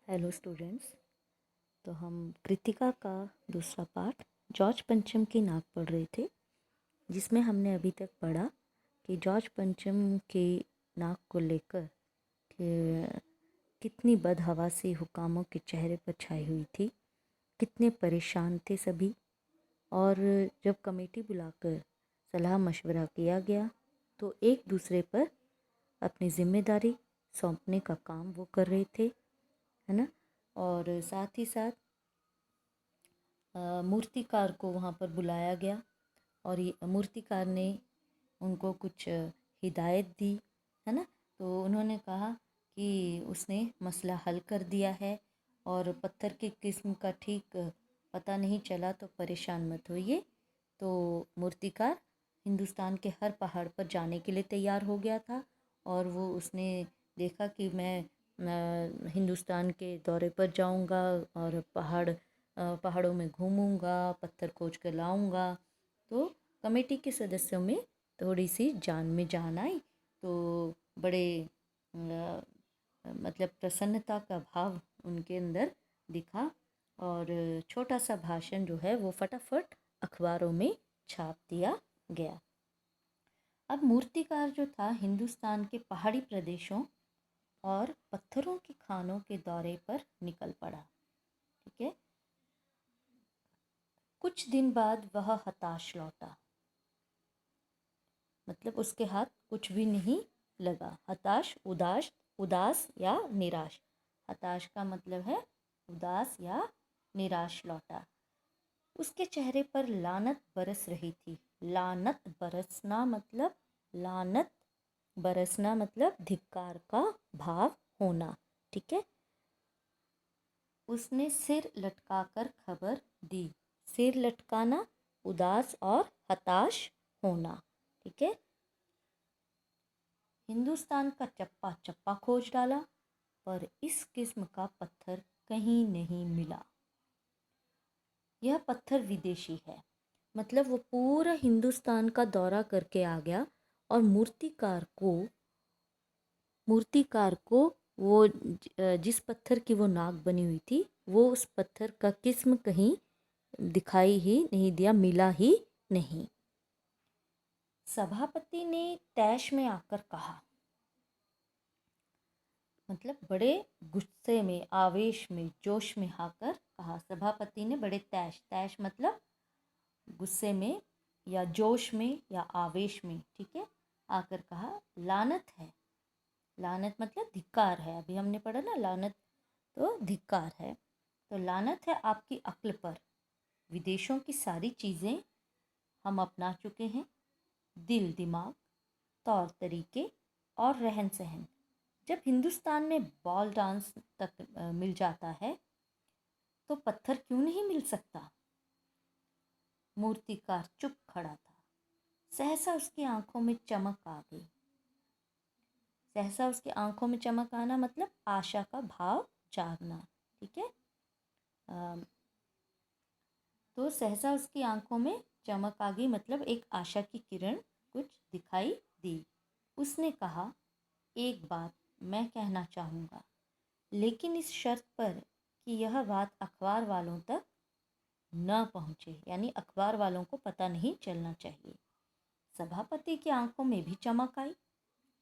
Hello students. तो हम कृतिका का दूसरा पाठ जॉर्ज पंचम की नाक पढ़ रहे थे, जिसमें हमने अभी तक पढ़ा कि जॉर्ज पंचम के नाक को लेकर कि कितनी बदहवासी हुकामों के चेहरे पर छाई हुई थी, कितने परेशान थे सभी। और जब कमेटी बुलाकर सलाह मशवरा किया गया तो एक दूसरे पर अपनी जिम्मेदारी सौंपने का काम वो कर रहे थे, है ना। और साथ ही साथ मूर्तिकार को वहाँ पर बुलाया गया और ये मूर्तिकार ने उनको कुछ हिदायत दी, है ना। तो उन्होंने कहा कि उसने मसला हल कर दिया है और पत्थर की किस्म का ठीक पता नहीं चला तो परेशान मत होइए। तो मूर्तिकार हिंदुस्तान के हर पहाड़ पर जाने के लिए तैयार हो गया था और वो उसने देखा कि मैं हिंदुस्तान के दौरे पर जाऊंगा और पहाड़ों में घूमूंगा, पत्थर खोज कर लाऊंगा। तो कमेटी के सदस्यों में थोड़ी सी जान में जान आई, तो बड़े मतलब प्रसन्नता का भाव उनके अंदर दिखा और छोटा सा भाषण जो है वो फटाफट अखबारों में छाप दिया गया। अब मूर्तिकार जो था हिंदुस्तान के पहाड़ी प्रदेशों और पत्थरों की खानों के दौरे पर निकल पड़ा। ठीक है। कुछ दिन बाद वह हताश लौटा, मतलब उसके हाथ कुछ भी नहीं लगा। हताश, उदास, उदास या निराश। हताश का मतलब है उदास या निराश लौटा। उसके चेहरे पर लानत बरस रही थी। लानत बरसना मतलब लानत बरसना मतलब धिक्कार का भाव होना। ठीक है। उसने सिर लटकाकर खबर दी। सिर लटकाना, उदास और हताश होना। ठीक है। हिंदुस्तान का चप्पा चप्पा खोज डाला पर इस किस्म का पत्थर कहीं नहीं मिला। यह पत्थर विदेशी है, मतलब वो पूरा हिंदुस्तान का दौरा करके आ गया और मूर्तिकार को वो जिस पत्थर की वो नाक बनी हुई थी वो उस पत्थर का किस्म कहीं दिखाई ही नहीं दिया, मिला ही नहीं। सभापति ने तैश में आकर कहा, मतलब बड़े गुस्से में, आवेश में, जोश में आकर कहा। सभापति ने बड़े तैश, तैश मतलब गुस्से में या जोश में या आवेश में, ठीक है, आकर कहा, लानत है। लानत मतलब धिक्कार है। अभी हमने पढ़ा ना, लानत तो धिक्कार है। तो लानत है आपकी अक्ल पर। विदेशों की सारी चीज़ें हम अपना चुके हैं, दिल दिमाग, तौर तरीके और रहन सहन। जब हिंदुस्तान में बॉल डांस तक मिल जाता है तो पत्थर क्यों नहीं मिल सकता। मूर्तिकार चुप खड़ा था। सहसा उसकी आंखों में चमक आ गई। सहसा उसकी आंखों में चमक आना मतलब आशा का भाव जागना। ठीक है। तो सहसा उसकी आंखों में चमक आ गई मतलब एक आशा की किरण कुछ दिखाई दी। उसने कहा, एक बात मैं कहना चाहूँगा, लेकिन इस शर्त पर कि यह बात अखबार वालों तक न पहुँचे, यानी अखबार वालों को पता नहीं चलना चाहिए। सभापति की आंखों में भी चमक आई।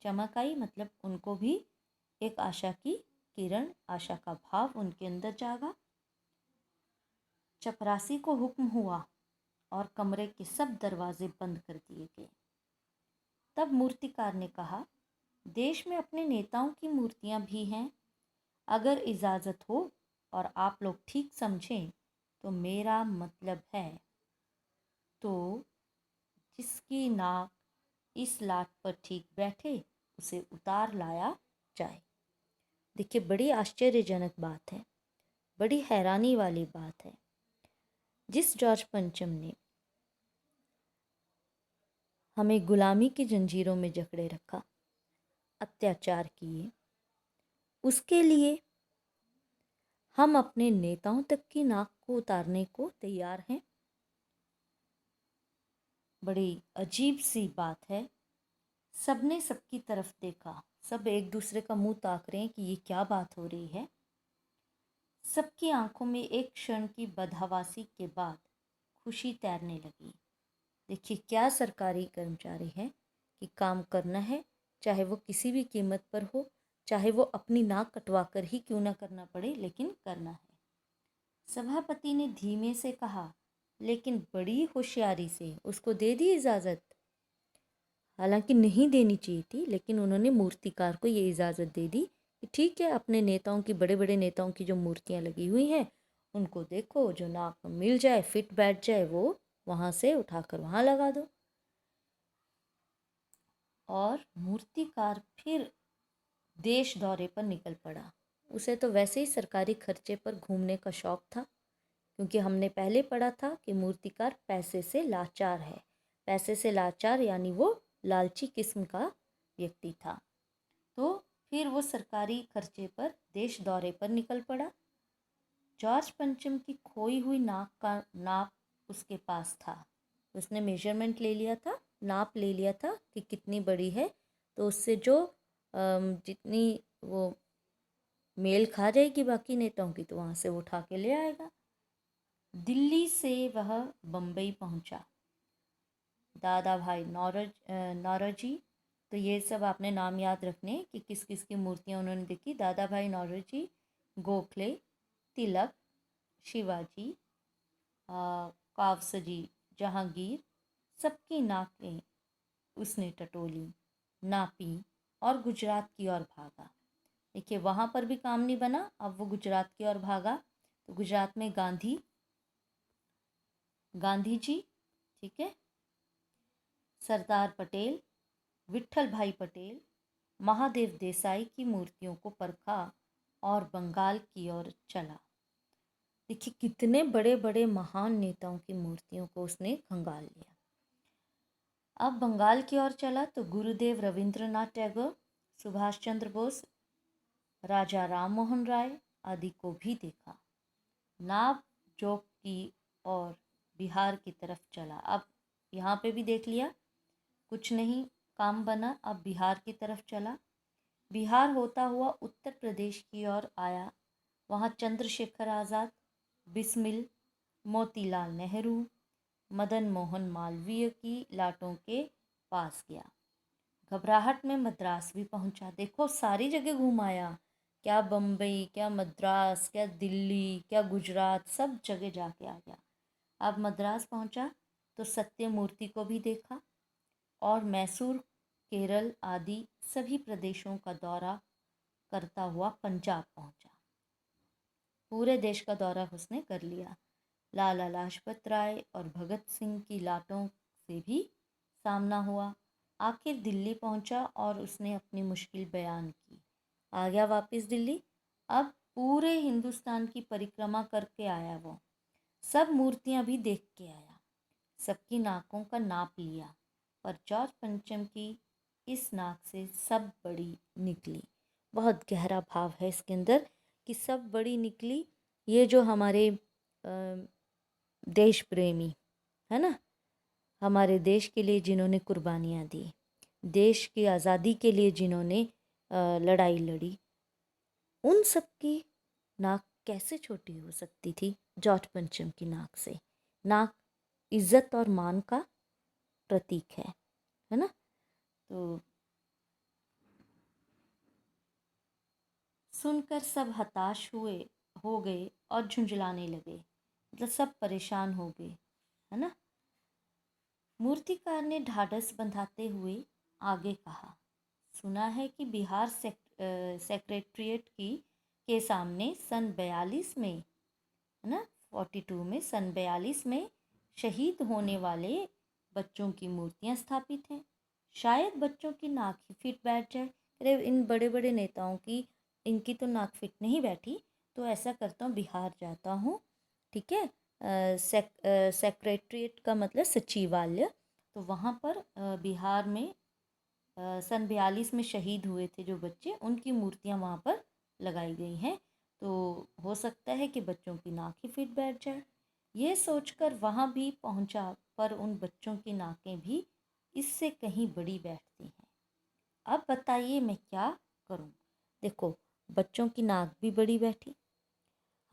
चमक आई मतलब उनको भी एक आशा की किरण, आशा का भाव उनके अंदर जागा। चपरासी को हुक्म हुआ और कमरे के सब दरवाजे बंद कर दिए गए। तब मूर्तिकार ने कहा, देश में अपने नेताओं की मूर्तियां भी हैं। अगर इजाज़त हो और आप लोग ठीक समझें तो मेरा मतलब है तो जिसकी नाक इस लाट पर ठीक बैठे उसे उतार लाया जाए। देखिए, बड़ी आश्चर्यजनक बात है, बड़ी हैरानी वाली बात है। जिस जॉर्ज पंचम ने हमें गुलामी की जंजीरों में जकड़े रखा, अत्याचार किए, उसके लिए हम अपने नेताओं तक की नाक को उतारने को तैयार हैं। बड़ी अजीब सी बात है। सबने सबकी तरफ देखा, सब एक दूसरे का मुंह ताक रहे हैं कि ये क्या बात हो रही है। सबकी आंखों में एक क्षण की बदहवासी के बाद खुशी तैरने लगी। देखिए क्या सरकारी कर्मचारी हैं कि काम करना है, चाहे वो किसी भी कीमत पर हो, चाहे वो अपनी नाक कटवा कर ही क्यों ना करना पड़े, लेकिन करना है। सभापति ने धीमे से कहा, लेकिन बड़ी होशियारी से उसको दे दी इजाज़त। हालांकि नहीं देनी चाहिए थी, लेकिन उन्होंने मूर्तिकार को ये इजाज़त दे दी कि ठीक है, अपने नेताओं की, बड़े बड़े नेताओं की जो मूर्तियाँ लगी हुई हैं उनको देखो, जो नाक में मिल जाए, फिट बैठ जाए, वो वहाँ से उठाकर वहाँ लगा दो। और मूर्तिकार फिर देश दौरे पर निकल पड़ा। उसे तो वैसे ही सरकारी खर्चे पर घूमने का शौक था, क्योंकि हमने पहले पढ़ा था कि मूर्तिकार पैसे से लाचार है। पैसे से लाचार यानी वो लालची किस्म का व्यक्ति था। तो फिर वो सरकारी खर्चे पर देश दौरे पर निकल पड़ा। जॉर्ज पंचम की खोई हुई नाक का नाप उसके पास था। उसने मेजरमेंट ले लिया था, नाप ले लिया था कि कितनी बड़ी है, तो उससे जो जितनी वो मेल खा जाएगी बाकी नेताओं की, तो वहाँ से वो उठा के ले आएगा। दिल्ली से वह बम्बई पहुँचा। दादा भाई नौरोजी, तो ये सब आपने नाम याद रखने कि किस किस की मूर्तियाँ उन्होंने देखी। दादा भाई नौरोजी, गोखले, तिलक, शिवाजी, कावसजी, जहांगीर, सबकी नाकें उसने टटोली, नापी और गुजरात की ओर भागा। देखिए वहाँ पर भी काम नहीं बना, अब वो गुजरात की ओर भागा। तो गुजरात में गांधी जी, ठीक है, सरदार पटेल, विट्ठल भाई पटेल, महादेव देसाई की मूर्तियों को परखा और बंगाल की ओर चला। देखिए कितने बड़े बड़े महान नेताओं की मूर्तियों को उसने खंगाल लिया। अब बंगाल की ओर चला तो गुरुदेव रविंद्रनाथ टैगोर, सुभाष चंद्र बोस, राजा राम मोहन राय आदि को भी देखा। नाव जोक की और बिहार की तरफ चला। अब यहाँ पे भी देख लिया, कुछ नहीं काम बना, अब बिहार की तरफ चला। बिहार होता हुआ उत्तर प्रदेश की ओर आया। वहाँ चंद्रशेखर आज़ाद, बिस्मिल, मोतीलाल नेहरू, मदन मोहन मालवीय की लाटों के पास गया। घबराहट में मद्रास भी पहुंचा। देखो सारी जगह घूम आया, क्या बम्बई, क्या मद्रास, क्या दिल्ली, क्या गुजरात, सब जगह जाके आ गया। अब मद्रास पहुंचा तो सत्य मूर्ति को भी देखा और मैसूर, केरल आदि सभी प्रदेशों का दौरा करता हुआ पंजाब पहुंचा। पूरे देश का दौरा उसने कर लिया। लाला लाजपत राय और भगत सिंह की लाटों से भी सामना हुआ। आखिर दिल्ली पहुंचा और उसने अपनी मुश्किल बयान की। आ गया वापस दिल्ली। अब पूरे हिंदुस्तान की परिक्रमा करके आया वो। सब मूर्तियां भी देख के आया, सबकी नाकों का नाप लिया, पर जॉर्ज पंचम की इस नाक से सब बड़ी निकली। बहुत गहरा भाव है इसके अंदर कि सब बड़ी निकली। ये जो हमारे देश प्रेमी है ना, हमारे देश के लिए जिन्होंने कुर्बानियाँ दी, देश की आज़ादी के लिए जिन्होंने लड़ाई लड़ी, उन सब की नाक कैसे छोटी हो सकती थी जॉर्ज पंचम की नाक से। नाक इज्जत और मान का प्रतीक है ना। तो सुनकर सब हताश हो गए और झुंझलाने लगे, मतलब सब परेशान हो गए, है ना। मूर्तिकार ने ढाढ़स बंधाते हुए आगे कहा, सुना है कि बिहार सेक्रेटरिएट की के सामने सन 42 में, है ना, 42 में, सन 42 में शहीद होने वाले बच्चों की मूर्तियां स्थापित हैं। शायद बच्चों की नाक ही फिट बैठ जाए। अरे इन बड़े बड़े नेताओं की, इनकी तो नाक फिट नहीं बैठी, तो ऐसा करता हूँ बिहार जाता हूँ, ठीक है, सेक्रेटरिएट का मतलब सचिवालय, तो वहाँ पर बिहार में सन 42 में शहीद हुए थे जो बच्चे, उनकी मूर्तियाँ वहाँ पर लगाई गई हैं। तो हो सकता है कि बच्चों की नाक ही फिट बैठ जाए। ये सोचकर वहाँ भी पहुँचा, पर उन बच्चों की नाकें भी इससे कहीं बड़ी बैठती हैं। अब बताइए मैं क्या करूँ। देखो बच्चों की नाक भी बड़ी बैठी।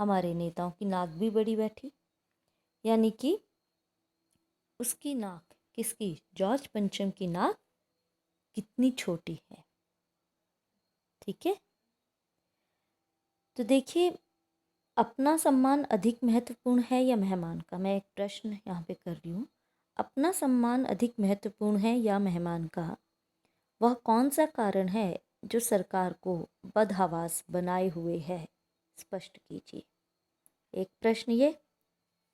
हमारे नेताओं की नाक भी बड़ी बैठी, यानी कि उसकी नाक, किसकी, जॉर्ज पंचम की नाक कितनी छोटी है। ठीक है, तो देखिए, अपना सम्मान अधिक महत्वपूर्ण है या मेहमान का? मैं एक प्रश्न यहाँ पे कर रही हूँ। अपना सम्मान अधिक महत्वपूर्ण है या मेहमान का? वह कौन सा कारण है जो सरकार को बदहवास बनाए हुए है? स्पष्ट कीजिए। एक प्रश्न ये,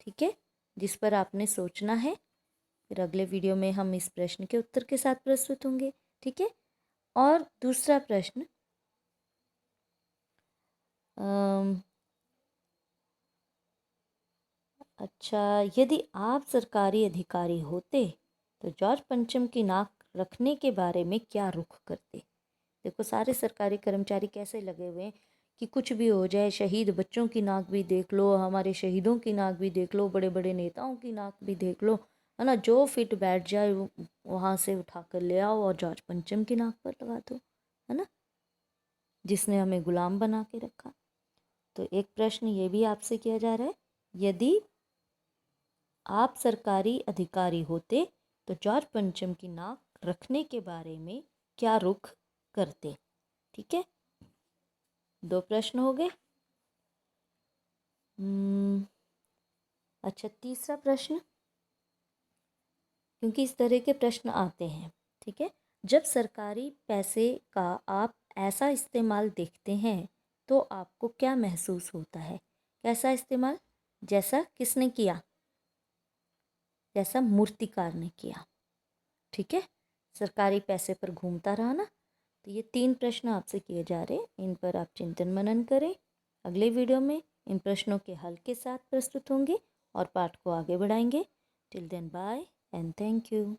ठीक है, जिस पर आपने सोचना है। फिर अगले वीडियो में हम इस प्रश्न के उत्तर के साथ प्रस्तुत होंगे। ठीक है, और दूसरा प्रश्न, अच्छा, यदि आप सरकारी अधिकारी होते तो जॉर्ज पंचम की नाक रखने के बारे में क्या रुख करते? देखो, सारे सरकारी कर्मचारी कैसे लगे हुए हैं कि कुछ भी हो जाए, शहीद बच्चों की नाक भी देख लो, हमारे शहीदों की नाक भी देख लो, बड़े बड़े नेताओं की नाक भी देख लो, है ना, जो फिट बैठ जाए वहाँ से उठा कर ले आओ और जॉर्ज पंचम की नाक पर लगा दो, है ना, जिसने हमें गुलाम बना के रखा। तो एक प्रश्न ये भी आपसे किया जा रहा है, यदि आप सरकारी अधिकारी होते तो जॉर्ज पंचम की नाक रखने के बारे में क्या रुख करते? ठीक है, दो प्रश्न हो गए। अच्छा, तीसरा प्रश्न, क्योंकि इस तरह के प्रश्न आते हैं। ठीक है, जब सरकारी पैसे का आप ऐसा इस्तेमाल देखते हैं तो आपको क्या महसूस होता है? कैसा इस्तेमाल? जैसा किसने किया? जैसा मूर्तिकार ने किया। ठीक है, सरकारी पैसे पर घूमता रहा ना। तो ये 3 प्रश्न आपसे किए जा रहे हैं, इन पर आप चिंतन मनन करें। अगले वीडियो में इन प्रश्नों के हल के साथ प्रस्तुत होंगे और पाठ को आगे बढ़ाएंगे। Till then, bye and thank you.